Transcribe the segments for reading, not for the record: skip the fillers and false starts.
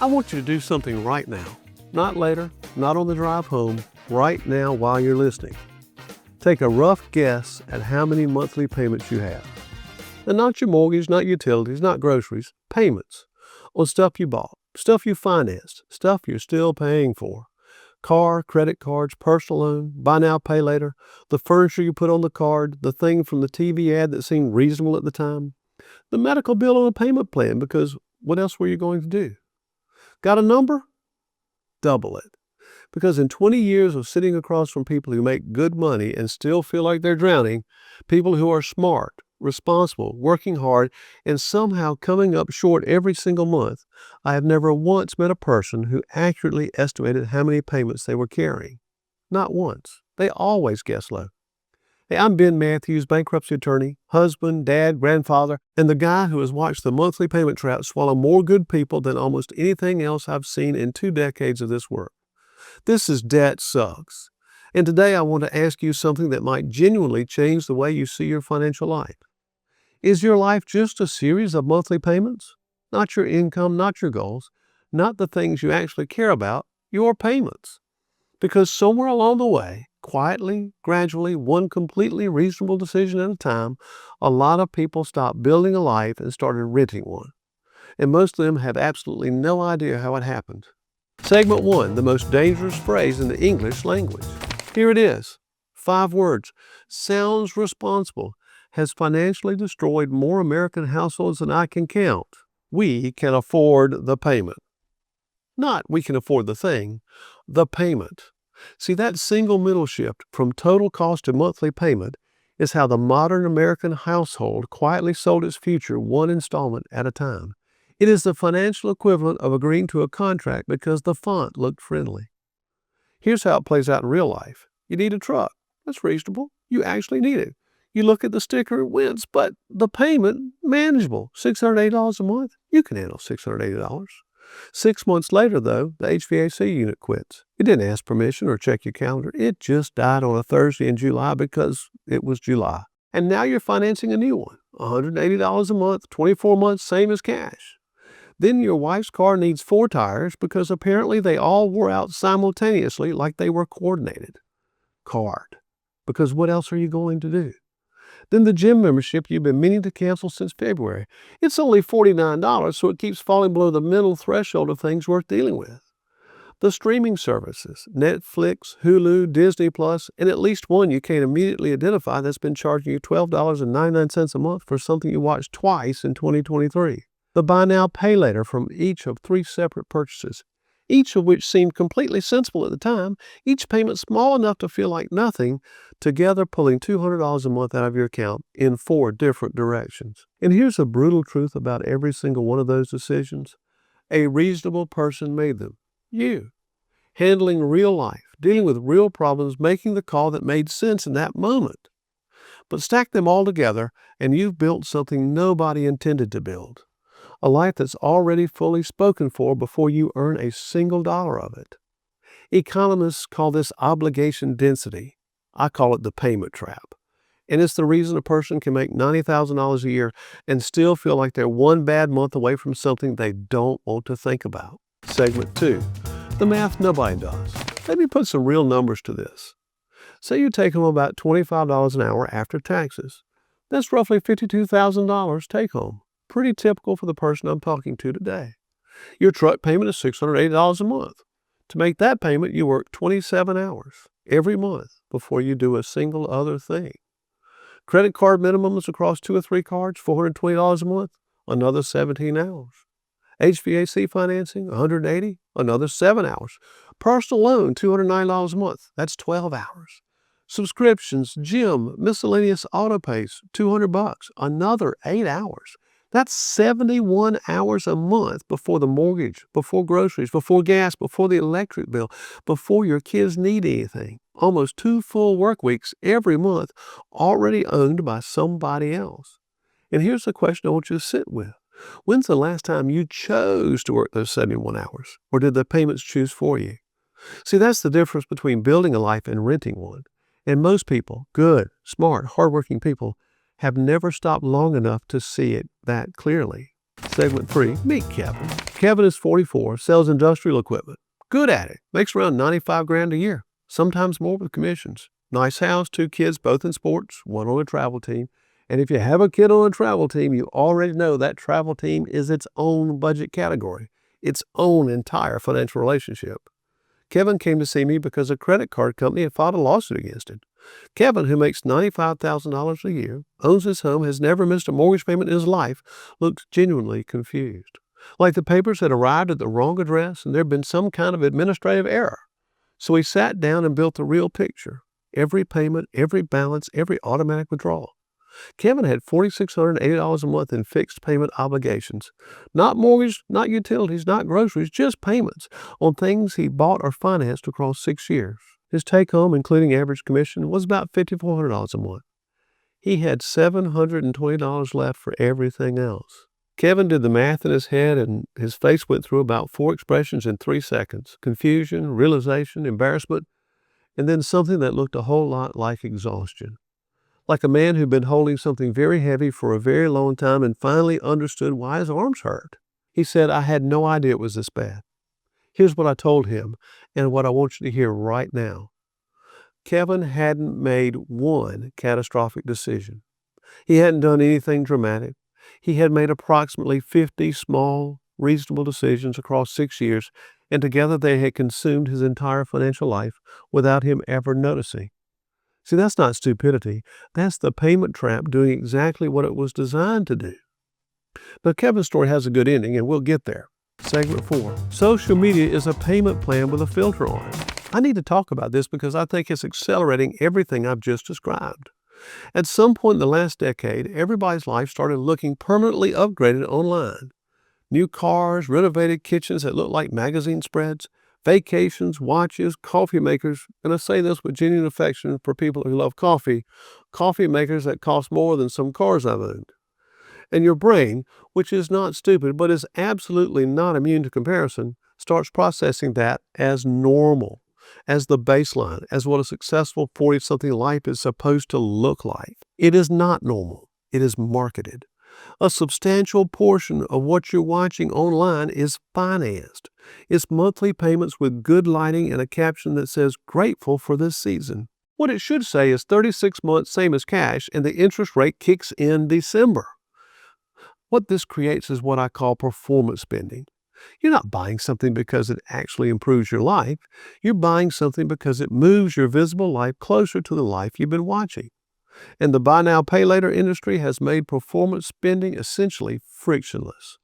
I want you to do something right now. Not later, not on the drive home, right now while you're listening. Take a rough guess at how many monthly payments you have. And not your mortgage, not utilities, not groceries, payments on stuff you bought, stuff you financed, stuff you're still paying for. Car, credit cards, personal loan, buy now, pay later, the furniture you put on the card, the thing from the TV ad that seemed reasonable at the time, the medical bill on a payment plan, because what else were you going to do? Got a number? Double it. Because in 20 years of sitting across from people who make good money and still feel like they're drowning, people who are smart, responsible, working hard, and somehow coming up short every single month, I have never once met a person who accurately estimated how many payments they were carrying. Not once. They always guess low. Hey, I'm Ben Matthews, bankruptcy attorney, husband, dad, grandfather, and the guy who has watched the monthly payment trap swallow more good people than almost anything else I've seen in 2 decades of this work. This is Debt Sucks. And today I want to ask you something that might genuinely change the way you see your financial life. Is your life just a series of monthly payments? Not your income, not your goals, not the things you actually care about, your payments. Because somewhere along the way, quietly, gradually, one completely reasonable decision at a time, a lot of people stopped building a life and started renting one. And most of them have absolutely no idea how it happened. Segment 1, the most dangerous phrase in the English language. Here it is. 5 words. Sounds responsible. Has financially destroyed more American households than I can count. We can afford the payment. Not we can afford the thing, the payment. See, that single middle shift from total cost to monthly payment is how the modern American household quietly sold its future one installment at a time. It is the financial equivalent of agreeing to a contract because the font looked friendly. Here's how it plays out in real life. You need a truck. That's reasonable. You actually need it. You look at the sticker, it wins, but the payment, manageable. $680 a month? You can handle $680. 6 months later, though, the HVAC unit quits. It didn't ask permission or check your calendar. It just died on a Thursday in July because it was July. And now you're financing a new one. $180 a month, 24 months, same as cash. Then your wife's car needs 4 tires because apparently they all wore out simultaneously like they were coordinated. Card. Because what else are you going to do? Then the gym membership you've been meaning to cancel since February. It's only $49, so it keeps falling below the mental threshold of things worth dealing with. The streaming services, Netflix, Hulu, Disney Plus, and at least one you can't immediately identify that's been charging you $12.99 a month for something you watched twice in 2023. The buy now, pay later from each of 3 separate purchases, each of which seemed completely sensible at the time, each payment small enough to feel like nothing, together pulling $200 a month out of your account in 4 different directions. And here's the brutal truth about every single one of those decisions. A reasonable person made them. You. Handling real life, dealing with real problems, making the call that made sense in that moment. But stack them all together, and you've built something nobody intended to build. A life that's already fully spoken for before you earn a single dollar of it. Economists call this obligation density. I call it the payment trap. And it's the reason a person can make $90,000 a year and still feel like they're one bad month away from something they don't want to think about. Segment 2, the math nobody does. Let me put some real numbers to this. Say you take home about $25 an hour after taxes. That's roughly $52,000 take home. Pretty typical for the person I'm talking to today. Your truck payment is $680 a month. To make that payment, you work 27 hours every month before you do a single other thing. Credit card minimums across 2 or 3 cards, $420 a month, another 17 hours. HVAC financing, $180, another 7 hours. Personal loan, $209 a month, that's 12 hours. Subscriptions, gym, miscellaneous auto pays, $200, another 8 hours. That's 71 hours a month before the mortgage, before groceries, before gas, before the electric bill, before your kids need anything. Almost 2 full work weeks every month already owned by somebody else. And here's the question I want you to sit with. When's the last time you chose to work those 71 hours? Or did the payments choose for you? See, that's the difference between building a life and renting one. And most people, good, smart, hardworking people, have never stopped long enough to see it that clearly. Segment 3, meet Kevin. Kevin is 44, sells industrial equipment. Good at it, makes around 95 grand a year, sometimes more with commissions. Nice house, 2 kids, both in sports, 1 on a travel team. And if you have a kid on a travel team, you already know that travel team is its own budget category, its own entire financial relationship. Kevin came to see me because a credit card company had filed a lawsuit against it. Kevin, who makes $95,000 a year, owns his home, has never missed a mortgage payment in his life, looked genuinely confused. Like the papers had arrived at the wrong address and there had been some kind of administrative error. So he sat down and built the real picture. Every payment, every balance, every automatic withdrawal. Kevin had $4,680 a month in fixed payment obligations. Not mortgage, not utilities, not groceries, just payments on things he bought or financed across 6 years. His take-home, including average commission, was about $5,400 a month. He had $720 left for everything else. Kevin did the math in his head, and his face went through about 4 expressions in 3 seconds. Confusion, realization, embarrassment, and then something that looked a whole lot like exhaustion. Like a man who'd been holding something very heavy for a very long time and finally understood why his arms hurt. He said, "I had no idea it was this bad." Here's what I told him and what I want you to hear right now. Kevin hadn't made one catastrophic decision. He hadn't done anything dramatic. He had made approximately 50 small, reasonable decisions across 6 years, and together they had consumed his entire financial life without him ever noticing. See, that's not stupidity. That's the payment trap doing exactly what it was designed to do. Now, Kevin's story has a good ending, and we'll get there. Segment 4. Social media is a payment plan with a filter on it. I need to talk about this because I think it's accelerating everything I've just described. At some point in the last decade, everybody's life started looking permanently upgraded online. New cars, renovated kitchens that look like magazine spreads, vacations, watches, coffee makers, and I say this with genuine affection for people who love coffee makers that cost more than some cars I've owned. And your brain, which is not stupid but is absolutely not immune to comparison, starts processing that as normal, as the baseline, as what a successful 40-something life is supposed to look like. It is not normal. It is marketed. A substantial portion of what you're watching online is financed. It's monthly payments with good lighting and a caption that says, "Grateful for this season." What it should say is 36 months, same as cash, and the interest rate kicks in December. What this creates is what I call performance spending. You're not buying something because it actually improves your life. You're buying something because it moves your visible life closer to the life you've been watching. And the buy now, pay later industry has made performance spending essentially frictionless.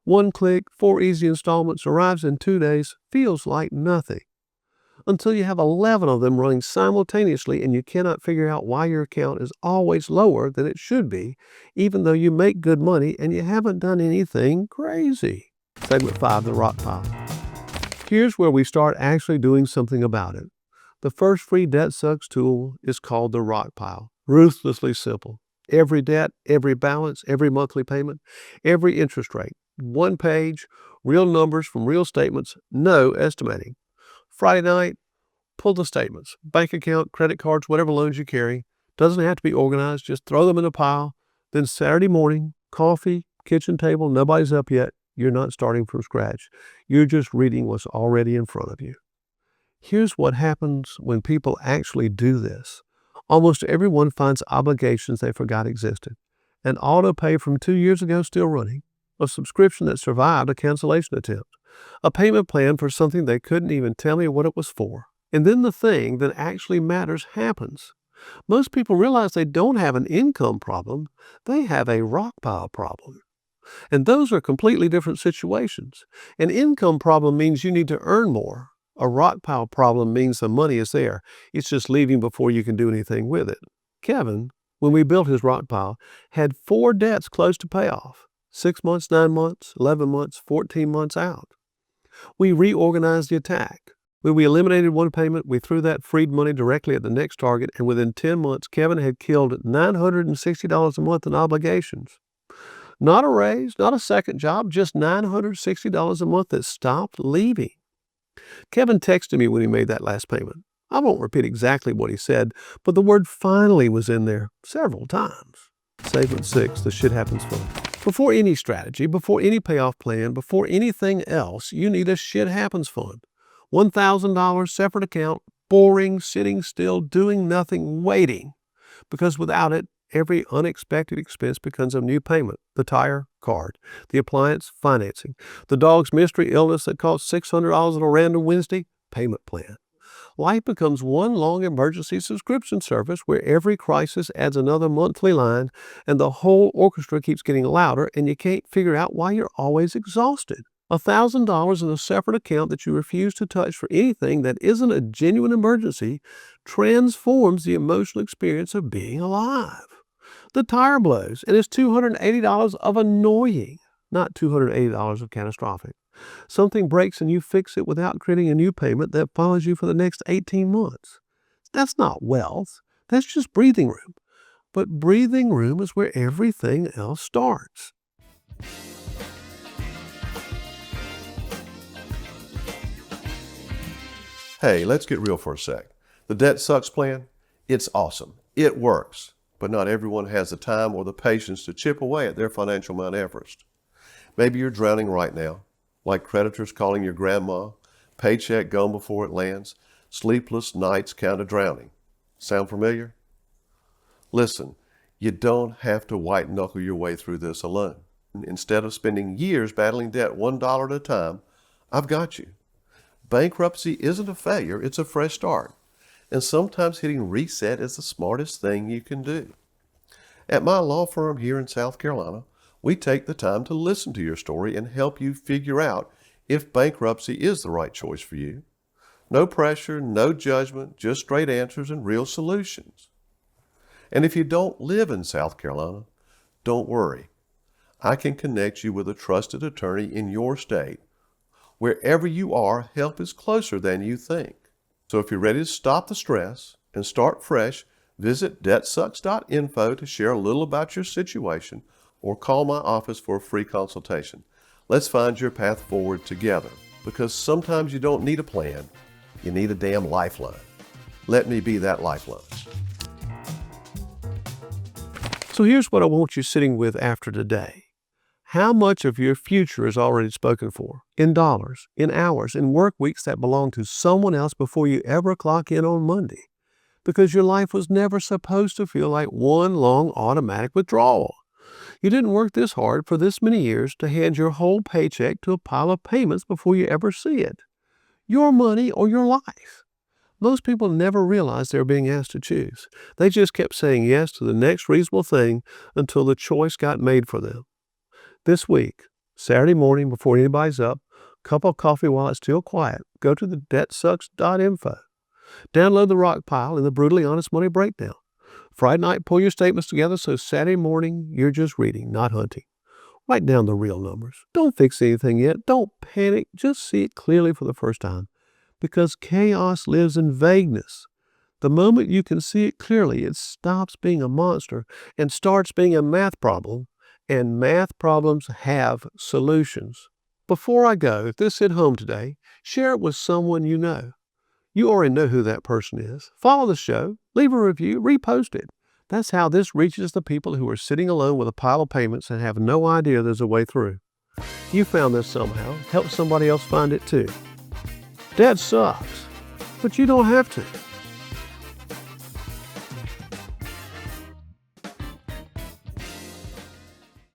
1 click, 4 easy installments, arrives in 2 days, feels like nothing. Until you have 11 of them running simultaneously and you cannot figure out why your account is always lower than it should be, even though you make good money and you haven't done anything crazy. Segment 5, the rock pile. Here's where we start actually doing something about it. The first free debt sucks tool is called the rock pile. Ruthlessly simple. Every debt, every balance, every monthly payment, every interest rate. 1 page, real numbers from real statements, no estimating. Friday night, pull the statements. Bank account, credit cards, whatever loans you carry. Doesn't have to be organized, just throw them in a pile. Then Saturday morning, coffee, kitchen table, nobody's up yet. You're not starting from scratch. You're just reading what's already in front of you. Here's what happens when people actually do this. Almost everyone finds obligations they forgot existed. An auto pay from 2 years ago still running. A subscription that survived a cancellation attempt. A payment plan for something they couldn't even tell me what it was for. And then the thing that actually matters happens. Most people realize they don't have an income problem. They have a rock pile problem. And those are completely different situations. An income problem means you need to earn more. A rock pile problem means the money is there. It's just leaving before you can do anything with it. Kevin, when we built his rock pile, had 4 debts close to payoff. 6 months, 9 months, 11 months, 14 months out. We reorganized the attack. When we eliminated 1 payment, we threw that freed money directly at the next target, and within 10 months, Kevin had killed $960 a month in obligations. Not a raise, not a second job, just $960 a month that stopped leaving. Kevin texted me when he made that last payment. I won't repeat exactly what he said, but the word finally was in there several times. Segment 6, the shit happens fun. Before any strategy, before any payoff plan, before anything else, you need a shit happens fund. $1,000 separate account, boring, sitting still, doing nothing, waiting. Because without it, every unexpected expense becomes a new payment. The tire, card. The appliance, financing. The dog's mystery illness that costs $600 on a random Wednesday, payment plan. Life becomes one long emergency subscription service where every crisis adds another monthly line and the whole orchestra keeps getting louder and you can't figure out why you're always exhausted. $1,000 in a separate account that you refuse to touch for anything that isn't a genuine emergency transforms the emotional experience of being alive. The tire blows and it's $280 of annoying, not $280 of catastrophic. Something breaks and you fix it without creating a new payment that follows you for the next 18 months. That's not wealth. That's just breathing room. But breathing room is where everything else starts. Hey, let's get real for a sec. The Debt Sucks plan, it's awesome. It works. But not everyone has the time or the patience to chip away at their financial Mount Everest. Maybe you're drowning right now. Like creditors calling your grandma, paycheck gone before it lands, sleepless nights count as drowning. Sound familiar? Listen, you don't have to white-knuckle your way through this alone. Instead of spending years battling debt $1 at a time, I've got you. Bankruptcy isn't a failure, it's a fresh start. And sometimes hitting reset is the smartest thing you can do. At my law firm here in South Carolina, we take the time to listen to your story and help you figure out if bankruptcy is the right choice for you. No pressure, no judgment, just straight answers and real solutions. And if you don't live in South Carolina, don't worry. I can connect you with a trusted attorney in your state. Wherever you are, help is closer than you think. So if you're ready to stop the stress and start fresh, visit debtsucks.info to share a little about your situation or call my office for a free consultation. Let's find your path forward together, because sometimes you don't need a plan, you need a damn lifeline. Let me be that lifeline. So here's what I want you sitting with after today. How much of your future is already spoken for? In dollars, in hours, in work weeks that belong to someone else before you ever clock in on Monday. Because your life was never supposed to feel like one long automatic withdrawal. You didn't work this hard for this many years to hand your whole paycheck to a pile of payments before you ever see it. Your money or your life. Most people never realized they were being asked to choose. They just kept saying yes to the next reasonable thing until the choice got made for them. This week, Saturday morning before anybody's up, cup of coffee while it's still quiet, go to the debtsucks.info. Download the rock pile and the brutally honest money breakdown. Friday night, pull your statements together so Saturday morning you're just reading, not hunting. Write down the real numbers. Don't fix anything yet. Don't panic. Just see it clearly for the first time. Because chaos lives in vagueness. The moment you can see it clearly, it stops being a monster and starts being a math problem. And math problems have solutions. Before I go, if this hit home today, share it with someone you know. You already know who that person is. Follow the show, leave a review, repost it. That's how this reaches the people who are sitting alone with a pile of payments and have no idea there's a way through. You found this somehow. Help somebody else find it too. Debt sucks, but you don't have to.